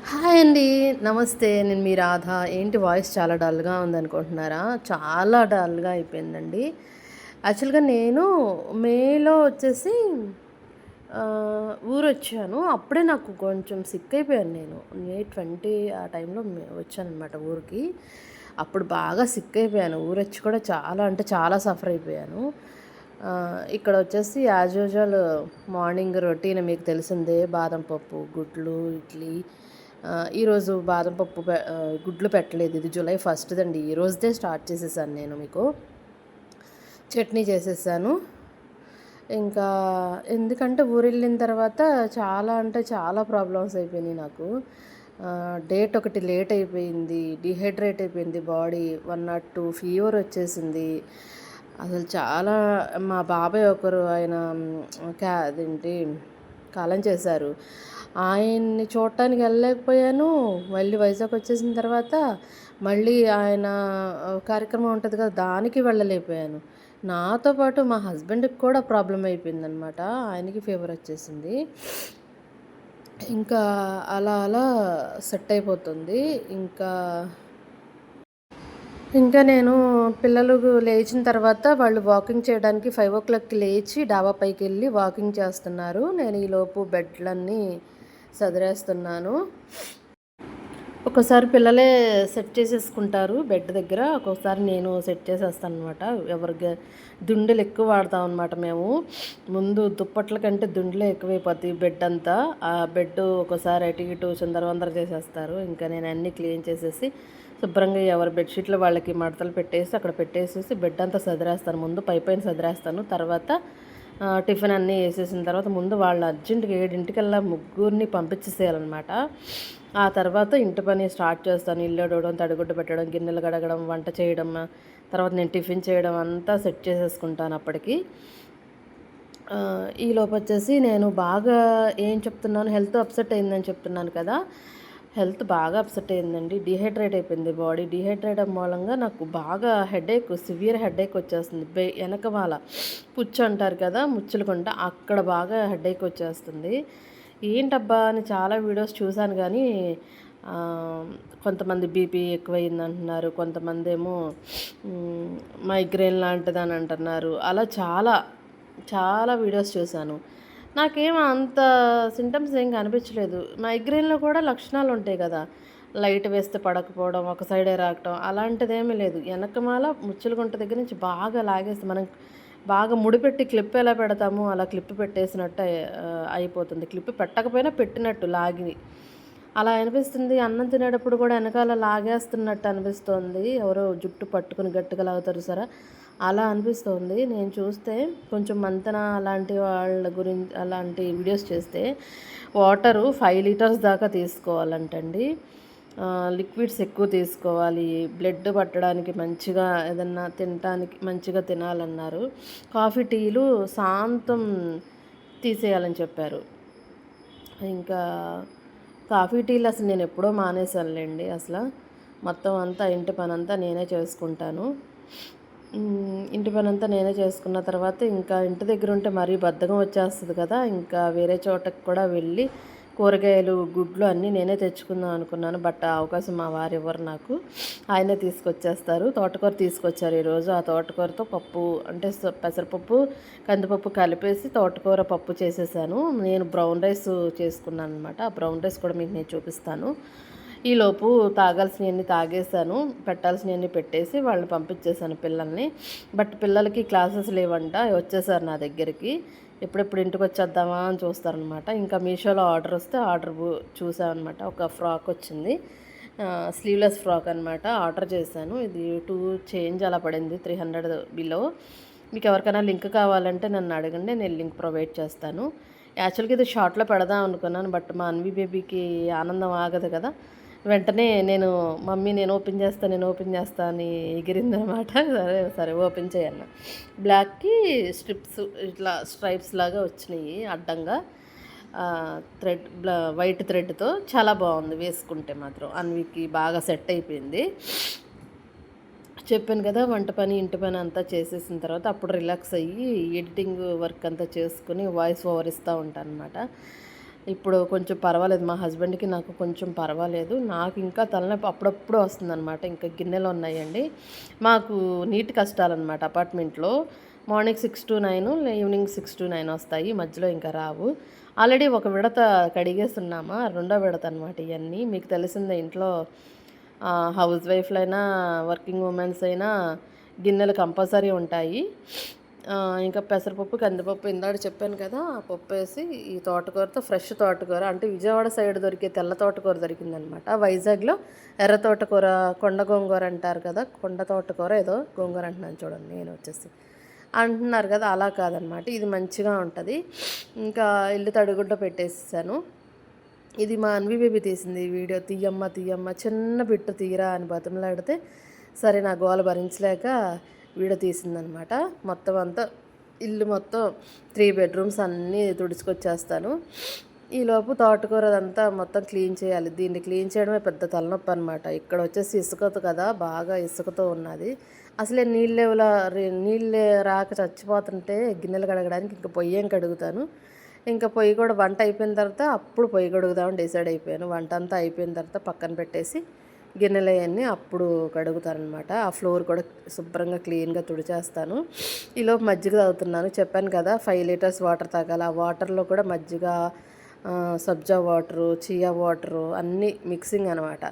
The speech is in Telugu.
హాయ్ అండి. నమస్తే. నేను మీ రాధ. ఏంటి వాయిస్ చాలా డల్‌గా ఉందనుకుంటున్నారా? చాలా డల్‌గా అయిపోయిందండి. యాక్చువల్‌గా నేను మేలో వచ్చేసి ఊరొచ్చాను. అప్పుడే నాకు కొంచెం సిక్ అయిపోయాను నేను. మే 20 ఆ టైంలో వచ్చాననమాట ఊరికి. అప్పుడు బాగా సిక్ అయిపోయాను. ఊరొచ్చి కూడా చాలా అంటే చాలా సఫర్ అయిపోయాను. ఇక్కడ వచ్చేసి యాజ్ యూజువల్ మార్నింగ్ రొటీన్ మీకు తెలిసిందే. బాదం పప్పు, గుడ్లు, ఇడ్లీ. ఈరోజు బాదం పప్పు గుడ్లు పెట్టలేదు. ఇది జూలై 1 దండి. ఈ రోజుదే స్టార్ట్ చేసేసాను నేను మీకు. చట్నీ చేసేసాను. ఇంకా ఎందుకంటే ఊరెళ్ళిన తర్వాత చాలా అంటే చాలా ప్రాబ్లమ్స్ అయిపోయినాయి నాకు. డేట్ ఒకటి లేట్ అయిపోయింది. డీహైడ్రేట్ అయిపోయింది బాడీ. 102 ఫీవర్ వచ్చేసింది. అసలు చాలా మా బాబాయ్ ఒకరు ఆయన అదేంటి కాలం చేశారు. ఆయన్ని చూడటానికి వెళ్ళలేకపోయాను. మళ్ళీ వైజాగ్ వచ్చేసిన తర్వాత మళ్ళీ ఆయన కార్యక్రమం ఉంటది కదా! దానికి వెళ్ళలేకపోయాను. నాతో పాటు మా హస్బెండ్‌కి కూడా ప్రాబ్లమ్ అయిపోయిందనమాట. ఆయనకి ఫీవర్ వచ్చేసింది. ఇంకా అలా అలా సెట్ అయిపోతుంది. ఇంకా నేను పిల్లలు లేచిన తర్వాత వాళ్ళు వాకింగ్ చేయడానికి 5:00కి లేచి డాబా పైకెళ్ళి వాకింగ్ చేస్తున్నారు. నేను ఈలోపు బెడ్‌లన్నీ సదిరేస్తున్నాను. ఒక్కోసారి పిల్లలే సెట్ చేసేసుకుంటారు బెడ్ దగ్గర. ఒక్కోసారి నేను సెట్ చేసేస్తాననమాట. దుండులు ఎక్కువ వాడతామనమాట మేము. ముందు దుప్పట్ల కంటే దుండులే ఎక్కువైపోతాయి బెడ్ అంతా. ఆ బెడ్ ఒక్కోసారి అటు ఇటు చిందరవందర చేసేస్తారు. ఇంకా నేను అన్నీ క్లీన్ చేసేసి శుభ్రంగా ఎవరి బెడ్షీట్లు వాళ్ళకి మడతలు పెట్టేసి అక్కడ పెట్టేసేసి బెడ్ అంతా సదిరేస్తాను. ముందు పైన సదిరేస్తాను. తర్వాత టిఫిన్ అన్నీ వేసేసిన తర్వాత ముందు వాళ్ళు అర్జెంటుగా 7:00కల్లా ముగ్గురిని పంపించేసేయాలన్నమాట. ఆ తర్వాత ఇంటి పని స్టార్ట్ చేస్తాను. ఇల్లు ఊడవడం, తడిగుడ్డ పెట్టడం, గిన్నెలు కడగడం, వంట చేయడం, తర్వాత నేను టిఫిన్ చేయడం అంతా సెట్ చేసేసుకుంటాను అప్పటికి. ఈలోపు వచ్చేసి నేను బాగా ఏం చెప్తున్నాను, హెల్త్ అప్సెట్ అయిందని చెప్తున్నాను కదా! హెల్త్ బాగా అప్సెట్ అయిందండి. డీహైడ్రేట్ అయిపోయింది బాడీ. డీహైడ్రేట్ మూలంగా నాకు బాగా హెడేక్, సివియర్ హెడేక్ వచ్చేస్తుంది. వెనకమాల పుచ్చు అంటారు కదా, ముచ్చులకుంట అక్కడ బాగా హెడేక్ వచ్చేస్తుంది. ఏంటబ్బా అని చాలా వీడియోస్ చూశాను కానీ కొంతమంది బీపీ ఎక్కువైందంటున్నారు, కొంతమంది ఏమో మైగ్రేన్ లాంటిదని అంటున్నారు. అలా చాలా చాలా వీడియోస్ చూశాను. నాకేం అంత సింటమ్స్ ఏం కనిపించలేదు. మైగ్రేన్‌లో కూడా లక్షణాలు ఉంటాయి కదా! లైట్ వేస్తే పడకపోవడం, ఒక సైడే రాకటం అలాంటిదేమీ లేదు. ఎనకమాల ముచ్చులగుంట దగ్గర నుంచి బాగా లాగేసి మనం బాగా ముడిపెట్టి క్లిప్ ఎలా పెడతామో అలా క్లిప్ పెట్టేసినట్టు అయిపోతుంది. క్లిప్ పెట్టకపోయినా పెట్టినట్టు లాగి అలా అనిపిస్తుంది. అన్నం తినేటప్పుడు కూడా వెనకాల లాగేస్తున్నట్టు అనిపిస్తోంది. ఎవరో జుట్టు పట్టుకుని గట్టిగా లాగుతారు చూసారా? అలా అనిపిస్తోంది. నేను చూస్తే కొంచెం మంతెన అలాంటి వాళ్ళ గురించి అలాంటి వీడియోస్ చేస్తే వాటరు 5 లీటర్స్ దాకా తీసుకోవాలంటండి. లిక్విడ్స్ ఎక్కువ తీసుకోవాలి. బ్లడ్ పట్టడానికి మంచిగా ఏదన్నా తినటానికి మంచిగా తినాలన్నారు. కాఫీ, టీలు సాంతం తీసేయాలని చెప్పారు. ఇంకా కాఫీ, టీలు అసలు నేను ఎప్పుడో మానేశానులేండి అసల. మొత్తం అంతా ఇంటి పనంతా నేనే చేసుకుంటాను. ఇంటి పనంతా నేనే చేసుకున్న తర్వాత ఇంకా ఇంటి దగ్గర ఉంటే మరీ బద్ధకం వచ్చేస్తుంది కదా! ఇంకా వేరే చోటకి కూడా వెళ్ళి కూరగాయలు, గుడ్లు అన్నీ నేనే తెచ్చుకుందాం అనుకున్నాను. బట్ ఆ అవకాశం మా వారు ఇవ్వరు నాకు. ఆయనే తీసుకొచ్చేస్తారు. తోటకూర తీసుకొచ్చారు ఈరోజు. ఆ తోటకూరతో పప్పు అంటే పెసరపప్పు, కందిపప్పు కలిపేసి తోటకూర పప్పు చేసేసాను. నేను బ్రౌన్ రైస్ చేసుకున్నాను అనమాట. ఆ బ్రౌన్ రైస్ కూడా మీకు నేను చూపిస్తాను. ఈలోపు తాగాల్సినవన్నీ తాగేసాను. పెట్టాల్సినవన్నీ పెట్టేసి వాళ్ళని పంపించేశాను పిల్లల్ని. బట్ పిల్లలకి క్లాసెస్ లేవంట. వచ్చేసారు నా దగ్గరికి. ఎప్పుడెప్పుడు ఇంటికి వచ్చేద్దామా అని చూస్తారనమాట. ఇంకా మీషోలో ఆర్డర్ వస్తే చూసామన్నమాట. ఒక ఫ్రాక్ వచ్చింది. స్లీవ్లెస్ ఫ్రాక్ అనమాట. ఆర్డర్ చేశాను. ఇది 2 చేంజ్ అలా పడింది. 300 బిలో. మీకు ఎవరికైనా లింక్ కావాలంటే నన్ను అడగండి. నేను లింక్ ప్రొవైడ్ చేస్తాను. యాక్చువల్గా ఇది షార్ట్లో పెడదాం అనుకున్నాను. బట్ మా అన్వి బేబీకి ఆనందం ఆగదు కదా! వెంటనే మమ్మీ నేను ఓపెన్ చేస్తా అని ఎగిరిందనమాట. సరే సరే ఓపెన్ చేయన్న. బ్లాక్కి స్ట్రిప్స్ ఇట్లా స్ట్రైప్స్ లాగా వచ్చినాయి అడ్డంగా. వైట్ థ్రెడ్తో చాలా బాగుంది వేసుకుంటే మాత్రం. అన్వికి బాగా సెట్ అయిపోయింది. చెప్పాను కదా, వంట పని ఇంటి పని అంతా చేసేసిన తర్వాత అప్పుడు రిలాక్స్ అయ్యి ఎడిటింగ్ వర్క్ అంతా చేసుకుని వాయిస్ ఓవర్ ఇస్తూ ఉంటాను అనమాట. ఇప్పుడు కొంచెం పర్వాలేదు. మా హస్బెండ్‌కి నాకు కొంచెం పర్వాలేదు. నాకు ఇంకా తలనొప్పి అప్పుడప్పుడు వస్తుందనమాట. ఇంకా గిన్నెలు ఉన్నాయండి. మాకు నీటి కష్టాలనమాట అపార్ట్మెంట్‌లో. మార్నింగ్ 6-9 ఈవినింగ్ 6-9 వస్తాయి. మధ్యలో ఇంకా రావు. ఆల్రెడీ ఒక విడత కడిగేసున్నామా, రెండో విడత అనమాట ఇయన్నీ. మీకు తెలిసిందే ఇంట్లో హౌస్ వైఫ్‌లైనా, వర్కింగ్ ఉమెన్స్ అయినా గిన్నెలు కంపల్సరీ ఉంటాయి. ఇంకా పెసరపప్పు, కందిపప్పు ఇందాక చెప్పాను కదా! ఆ పప్పేసి ఈ తోటకూరతో ఫ్రెష్ తోటకూర అంటే విజయవాడ సైడ్ దొరికే తెల్ల తోటకూర దొరికిందనమాట. వైజాగ్‌లో ఎర్ర తోటకూర, కొండ గోంగూర అంటారు కదా! కొండ తోటకూర ఏదో గోంగూర అంటున్నాను చూడండి నేనొచ్చేసి. అంటున్నారు కదా! అలా కాదనమాట. ఇది మంచిగా ఉంటది. ఇంకా ఇల్లు తడిగుడ్డ పెట్టేసేసాను. ఇది మా అన్వి బేబీ తీసింది ఈ వీడియో. తీయమ్మ తీయమ్మ చిన్న బిట్టు తీయరా అని బతిమలాడితే, సరే నా గోల భరించలేక వీడియో తీసిందనమాట. మొత్తం అంతా ఇల్లు మొత్తం 3 బెడ్రూమ్స్ అన్నీ తుడుచుకొచ్చేస్తాను. ఈలోపు తోటకూర అదంతా మొత్తం క్లీన్ చేయాలి. దీన్ని క్లీన్ చేయడమే పెద్ద తలనొప్పి అనమాట. ఇక్కడ వచ్చేసి ఇసుకతో కదా, బాగా ఇసుకతో ఉన్నది. అసలే నీళ్ళే రాక చచ్చిపోతుంటే గిన్నెలు కడగడానికి ఇంక పొయ్యేం కడుగుతాను. ఇంకా పొయ్యి కూడా వంట అయిపోయిన తర్వాత అప్పుడు పొయ్యి కడుగుదామని డిసైడ్ అయిపోయాను. వంట అంతా అయిపోయిన తర్వాత పక్కన పెట్టేసి గిన్నెలు అవన్నీ అప్పుడు కడుగుతానమాట. ఆ ఫ్లోర్ కూడా శుభ్రంగా క్లీన్గా తుడిచేస్తాను. ఈలోపు మజ్జిగ తాగుతున్నాను. చెప్పాను కదా 5 లీటర్స్ వాటర్ తాగాలి. ఆ వాటర్లో కూడా మజ్జిగ, సబ్జా వాటరు, చియా వాటరు అన్నీ మిక్సింగ్ అనమాట.